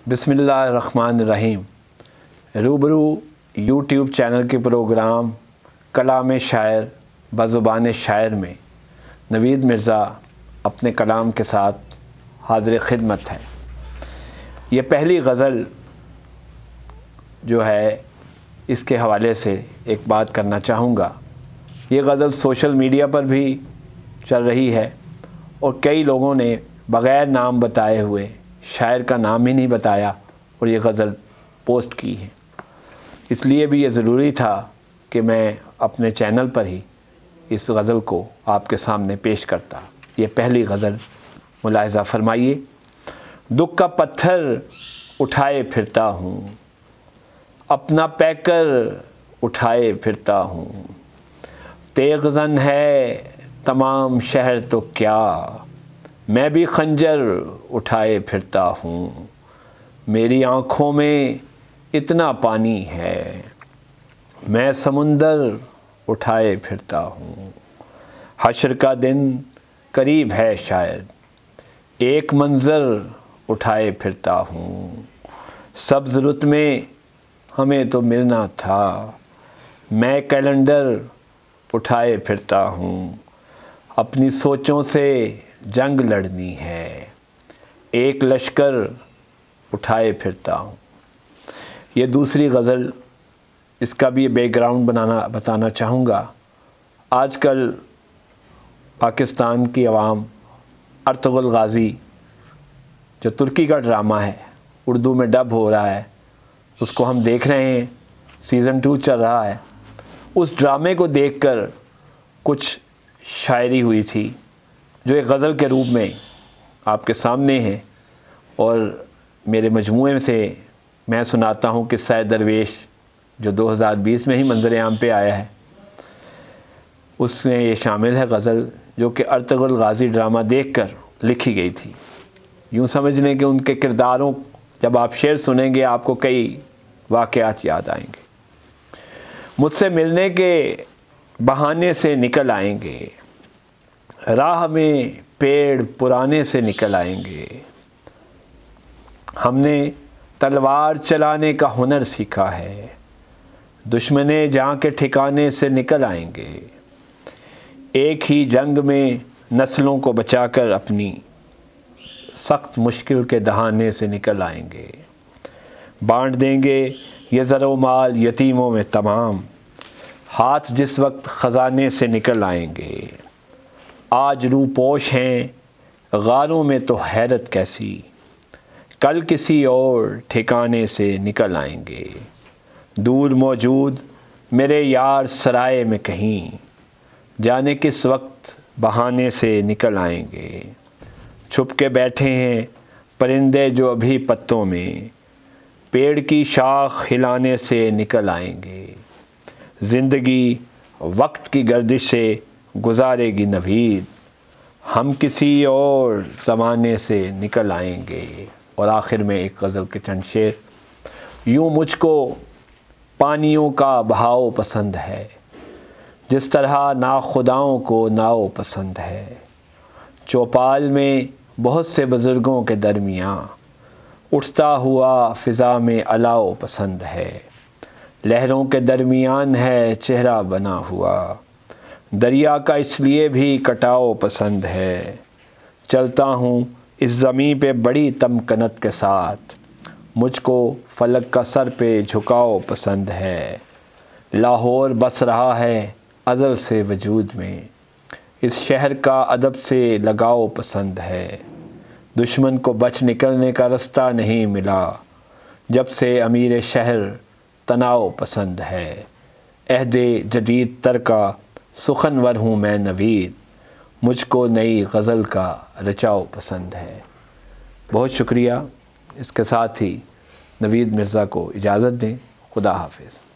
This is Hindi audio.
बिस्मिल्लाहिर्रहमानिर्रहीम। रूबरू यूट्यूब चैनल के प्रोग्राम कलाम शायर बज़ुबान शायर में नवीद मिर्ज़ा अपने कलाम के साथ हाज़िर ख़िदमत है। ये पहली गज़ल जो है इसके हवाले से एक बात करना चाहूँगा। ये गज़ल सोशल मीडिया पर भी चल रही है और कई लोगों ने बग़ैर नाम बताए हुए, शायर का नाम ही नहीं बताया और ये गज़ल पोस्ट की है। इसलिए भी ये ज़रूरी था कि मैं अपने चैनल पर ही इस गज़ल को आपके सामने पेश करता। ये पहली गज़ल मुलाहिज़ा फरमाइए। दुख का पत्थर उठाए फिरता हूँ, अपना पैकर उठाए फिरता हूँ। तेग़ज़न है तमाम शहर तो क्या, मैं भी खंजर उठाए फिरता हूँ। मेरी आँखों में इतना पानी है, मैं समुंदर उठाए फिरता हूँ। हश्र का दिन करीब है शायद, एक मंज़र उठाए फिरता हूँ। सब्ज़ रुत में हमें तो मिलना था, मैं कैलेंडर उठाए फिरता हूँ। अपनी सोचों से जंग लड़नी है, एक लश्कर उठाए फिरता हूँ। ये दूसरी गज़ल, इसका भी बैकग्राउंड बताना चाहूँगा। आजकल पाकिस्तान की आवाम अर्तुग़रुल गाज़ी जो तुर्की का ड्रामा है, उर्दू में डब हो रहा है, उसको हम देख रहे हैं। सीज़न 2 चल रहा है। उस ड्रामे को देखकर कुछ शायरी हुई थी जो एक गज़ल के रूप में आपके सामने है और मेरे मजमूए से मैं सुनाता हूँ कि सैयद दरवेश जो 2020 में ही मंज़र-ए-आम पे आया है, उसमें ये शामिल है गज़ल जो कि अर्तुग़रुल गाज़ी ड्रामा देखकर लिखी गई थी। यूँ समझ लें कि उनके किरदारों, जब आप शेर सुनेंगे आपको कई वाक़यात याद आएंगे। मुझसे मिलने के बहाने से निकल आएंगे, राह में पेड़ पुराने से निकल आएंगे। हमने तलवार चलाने का हुनर सीखा है, दुश्मने जहाँ के ठिकाने से निकल आएंगे। एक ही जंग में नस्लों को बचाकर अपनी सख्त मुश्किल के दहाने से निकल आएंगे। बांट देंगे ये ज़रो माल यतीमों में तमाम, हाथ जिस वक्त ख़ज़ाने से निकल आएंगे। आज रूपोश हैं गारों में तो हैरत कैसी, कल किसी और ठिकाने से निकल आएंगे। दूर मौजूद मेरे यार सराय में कहीं, जाने किस वक्त बहाने से निकल आएंगे। छुप के बैठे हैं परिंदे जो अभी पत्तों में, पेड़ की शाख हिलाने से निकल आएंगे। ज़िंदगी वक्त की गर्दिश से गुजारेगी नवीद, हम किसी और ज़माने से निकल आएंगे। और आखिर में एक गज़ल के चंद शेर। यूँ मुझको पानियों का बहाव पसंद है, जिस तरह नाखुदाओं को नाव पसंद है। चौपाल में बहुत से बुज़ुर्गों के दरमियाँ, उठता हुआ फ़िज़ा में अलाव पसंद है। लहरों के दरमियान है चेहरा बना हुआ, दरिया का इसलिए भी कटाव पसंद है। चलता हूँ इस ज़मीं पे बड़ी तमकनत के साथ, मुझको फ़लक का सर पे झुकाव पसंद है। लाहौर बस रहा है अज़ल से वजूद में, इस शहर का अदब से लगाव पसंद है। दुश्मन को बच निकलने का रास्ता नहीं मिला, जब से अमीर शहर तनाव पसंद है। अहदे जदीद तर का सुखनवर हूँ मैं नवीद, मुझको नई गज़ल का रचाव पसंद है। बहुत शुक्रिया। इसके साथ ही नवीद मिर्ज़ा को इजाज़त दें। खुदा हाफिज़।